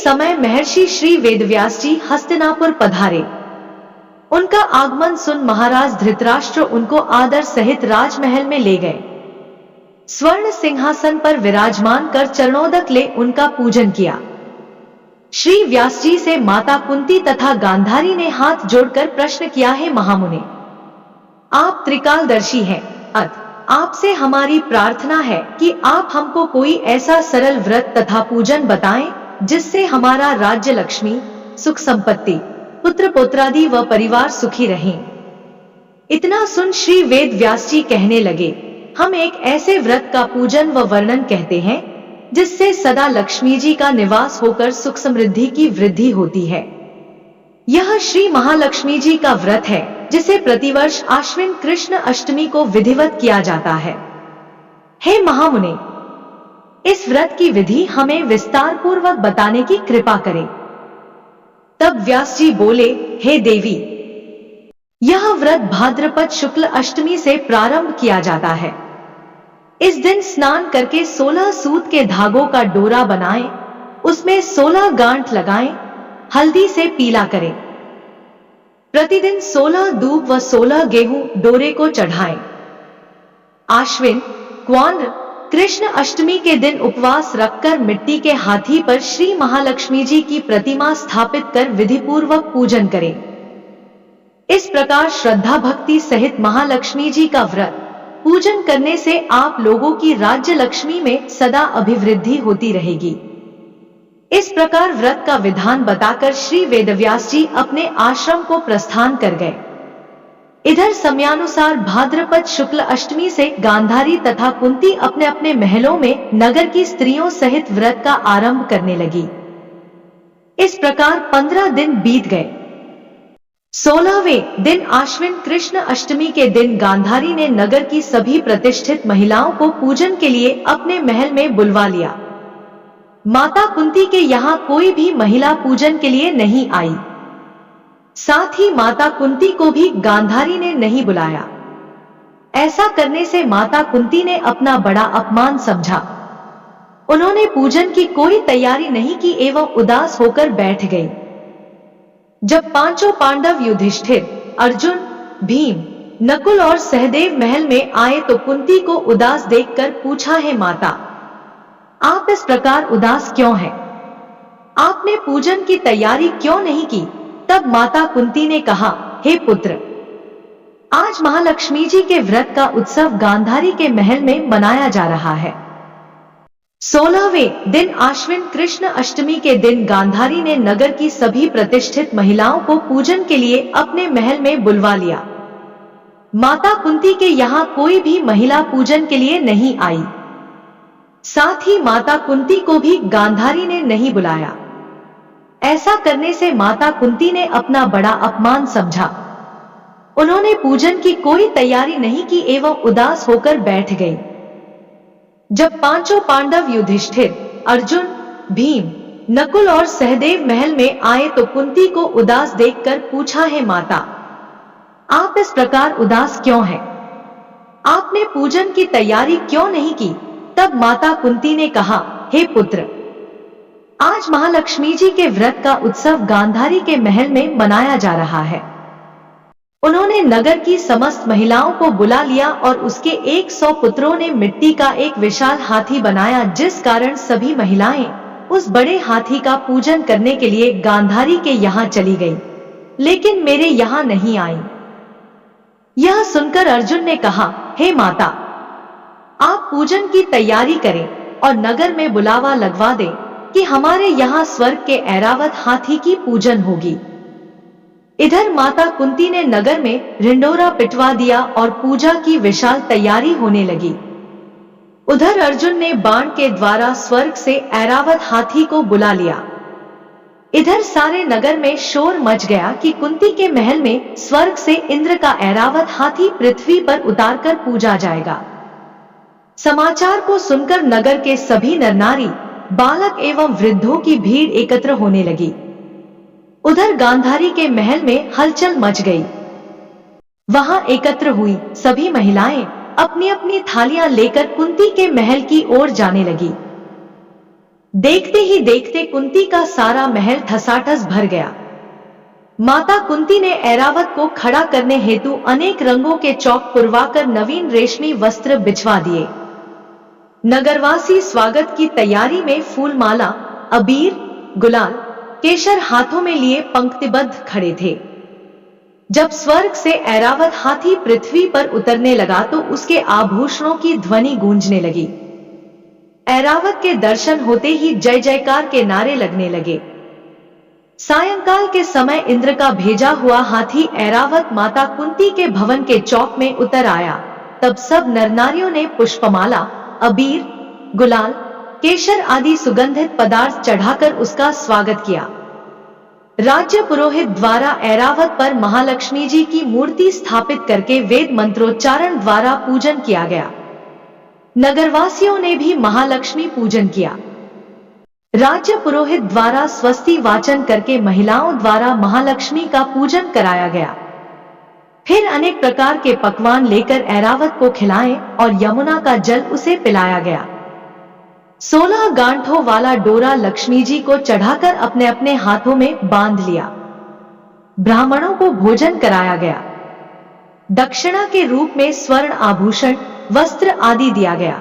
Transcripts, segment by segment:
समय महर्षि श्री वेदव्यास जी हस्तिनापुर पधारे। उनका आगमन सुन महाराज धृतराष्ट्र उनको आदर सहित राजमहल में ले गए। स्वर्ण सिंहासन पर विराजमान कर चरणोदक ले उनका पूजन किया। श्री व्यास जी से माता कुंती तथा गांधारी ने हाथ जोड़कर प्रश्न किया, है महामुने, आप त्रिकालदर्शी हैं, आपसे हमारी प्रार्थना है कि आप हमको कोई ऐसा सरल व्रत तथा पूजन बताएं जिससे हमारा राज्य, लक्ष्मी, सुख संपत्ति, पुत्र पौत्रादि व परिवार सुखी रहें। इतना सुन श्री वेद व्यास जी कहने लगे, हम एक ऐसे व्रत का पूजन व वर्णन कहते हैं जिससे सदा लक्ष्मी जी का निवास होकर सुख समृद्धि की वृद्धि होती है। यह श्री महालक्ष्मी जी का व्रत है जिसे प्रतिवर्ष आश्विन कृष्ण अष्टमी को विधिवत किया जाता है। हे महामुने, इस व्रत की विधि हमें विस्तार पूर्वक बताने की कृपा करें। तब व्यास जी बोले, हे देवी, यह व्रत भाद्रपद शुक्ल अष्टमी से प्रारंभ किया जाता है। इस दिन स्नान करके 16 सूत के धागों का डोरा बनाएं, उसमें 16 गांठ लगाएं, हल्दी से पीला करें। प्रतिदिन 16 दूब व 16 गेहूं डोरे को चढ़ाएं। आश्विन क्वांद्र कृष्ण अष्टमी के दिन उपवास रखकर मिट्टी के हाथी पर श्री महालक्ष्मी जी की प्रतिमा स्थापित कर विधिपूर्वक पूजन करें। इस प्रकार श्रद्धा भक्ति सहित महालक्ष्मी जी का व्रत पूजन करने से आप लोगों की राज्य लक्ष्मी में सदा अभिवृद्धि होती रहेगी। इस प्रकार व्रत का विधान बताकर श्री वेदव्यास जी अपने आश्रम को प्रस्थान कर गए। इधर समयानुसार भाद्रपद शुक्ल अष्टमी से गांधारी तथा कुंती अपने अपने महलों में नगर की स्त्रियों सहित व्रत का आरंभ करने लगी। इस प्रकार 15 दिन बीत गए। 16वें दिन आश्विन कृष्ण अष्टमी के दिन गांधारी ने नगर की सभी प्रतिष्ठित महिलाओं को पूजन के लिए अपने महल में बुलवा लिया। माता कुंती के यहाँ कोई भी महिला पूजन के लिए नहीं आई। साथ ही माता कुंती को भी गांधारी ने नहीं बुलाया। ऐसा करने से माता कुंती ने अपना बड़ा अपमान समझा। उन्होंने पूजन की कोई तैयारी नहीं की एवं उदास होकर बैठ गई। जब पांचों पांडव युधिष्ठिर, अर्जुन, भीम, नकुल और सहदेव महल में आए तो कुंती को उदास देखकर पूछा, है माता, आप इस प्रकार उदास क्यों हैं? आपने पूजन की तैयारी क्यों नहीं की? तब माता कुंती ने कहा, हे पुत्र, आज महालक्ष्मी जी के व्रत का उत्सव गांधारी के महल में मनाया जा रहा है। 16वें दिन आश्विन कृष्ण अष्टमी के दिन गांधारी ने नगर की सभी प्रतिष्ठित महिलाओं को पूजन के लिए अपने महल में बुलवा लिया। माता कुंती के यहाँ कोई भी महिला पूजन के लिए नहीं आई। साथ ही माता कुंती को भी गांधारी ने नहीं बुलाया। ऐसा करने से माता कुंती ने अपना बड़ा अपमान समझा। उन्होंने पूजन की कोई तैयारी नहीं की एवं उदास होकर बैठ गई। जब पांचों पांडव युधिष्ठिर, अर्जुन, भीम, नकुल और सहदेव महल में आए तो कुंती को उदास देखकर पूछा, है माता, आप इस प्रकार उदास क्यों हैं? आपने पूजन की तैयारी क्यों नहीं की? तब माता कुंती ने कहा, हे पुत्र, आज महालक्ष्मी जी के व्रत का उत्सव गांधारी के महल में मनाया जा रहा है। उन्होंने नगर की समस्त महिलाओं को बुला लिया और उसके 100 पुत्रों ने मिट्टी का एक विशाल हाथी बनाया, जिस कारण सभी महिलाएं उस बड़े हाथी का पूजन करने के लिए गांधारी के यहाँ चली गई, लेकिन मेरे यहाँ नहीं आई। यह सुनकर अर्जुन ने कहा, हे माता, आप पूजन की तैयारी करें और नगर में बुलावा लगवा दें कि हमारे यहाँ स्वर्ग के ऐरावत हाथी की पूजन होगी। इधर माता कुंती ने नगर में रिंडोरा पिटवा दिया और पूजा की विशाल तैयारी होने लगी। उधर अर्जुन ने बाण के द्वारा स्वर्ग से ऐरावत हाथी को बुला लिया। इधर सारे नगर में शोर मच गया कि कुंती के महल में स्वर्ग से इंद्र का ऐरावत हाथी पृथ्वी पर उतारकर पूजा जाएगा। समाचार को सुनकर नगर के सभी नर नारी, बालक एवं वृद्धों की भीड़ एकत्र होने लगी। उधर गांधारी के महल में हलचल मच गई। वहां एकत्र हुई सभी महिलाएं अपनी अपनी थालियां लेकर कुंती के महल की ओर जाने लगी। देखते ही देखते कुंती का सारा महल ठसाठस भर गया। माता कुंती ने ऐरावत को खड़ा करने हेतु अनेक रंगों के चौक पुरवाकर नवीन रेशमी वस्त्र बिछवा दिए। नगरवासी स्वागत की तैयारी में फूलमाला, अबीर, गुलाल, केशर हाथों में लिए पंक्तिबद्ध खड़े थे। जब स्वर्ग से ऐरावत हाथी पृथ्वी पर उतरने लगा तो उसके आभूषणों की ध्वनि गूंजने लगी। ऐरावत के दर्शन होते ही जय जयकार के नारे लगने लगे। सायंकाल के समय इंद्र का भेजा हुआ हाथी ऐरावत माता कुंती के भवन के चौक में उतर आया। तब सब नरनारियों ने पुष्पमाला, अबीर, गुलाल, केशर आदि सुगंधित पदार्थ चढ़ाकर उसका स्वागत किया। राज्य पुरोहित द्वारा ऐरावत पर महालक्ष्मी जी की मूर्ति स्थापित करके वेद मंत्रोच्चारण द्वारा पूजन किया गया। नगरवासियों ने भी महालक्ष्मी पूजन किया। राज्य पुरोहित द्वारा स्वस्ति वाचन करके महिलाओं द्वारा महालक्ष्मी का पूजन कराया गया। फिर अनेक प्रकार के पकवान लेकर ऐरावत को खिलाएं और यमुना का जल उसे पिलाया गया। 16 गांठों वाला डोरा लक्ष्मी जी को चढ़ाकर अपने अपने हाथों में बांध लिया। ब्राह्मणों को भोजन कराया गया। दक्षिणा के रूप में स्वर्ण आभूषण, वस्त्र आदि दिया गया।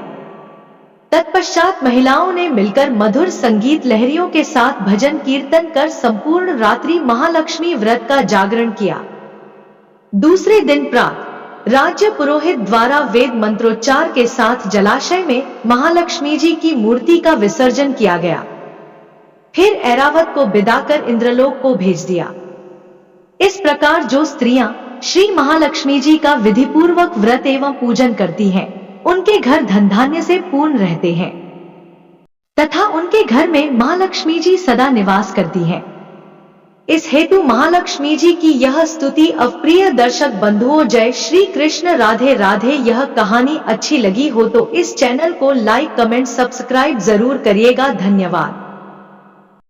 तत्पश्चात महिलाओं ने मिलकर मधुर संगीत लहरियों के साथ भजन कीर्तन कर संपूर्ण रात्रि महालक्ष्मी व्रत का जागरण किया। दूसरे दिन प्रातः राज्य पुरोहित द्वारा वेद मंत्रोच्चार के साथ जलाशय में महालक्ष्मी जी की मूर्ति का विसर्जन किया गया। फिर ऐरावत को बिदा कर इंद्रलोक को भेज दिया। इस प्रकार जो स्त्रियां श्री महालक्ष्मी जी का विधिपूर्वक व्रत एवं पूजन करती हैं, उनके घर धन धान्य से पूर्ण रहते हैं तथा उनके घर में महालक्ष्मी जी सदा निवास करती हैं। इस हेतु महालक्ष्मी जी की यह स्तुति। अब प्रिय दर्शक बंधुओं, जय श्री कृष्ण, राधे राधे। यह कहानी अच्छी लगी हो तो इस चैनल को लाइक, कमेंट, सब्सक्राइब जरूर करिएगा। धन्यवाद।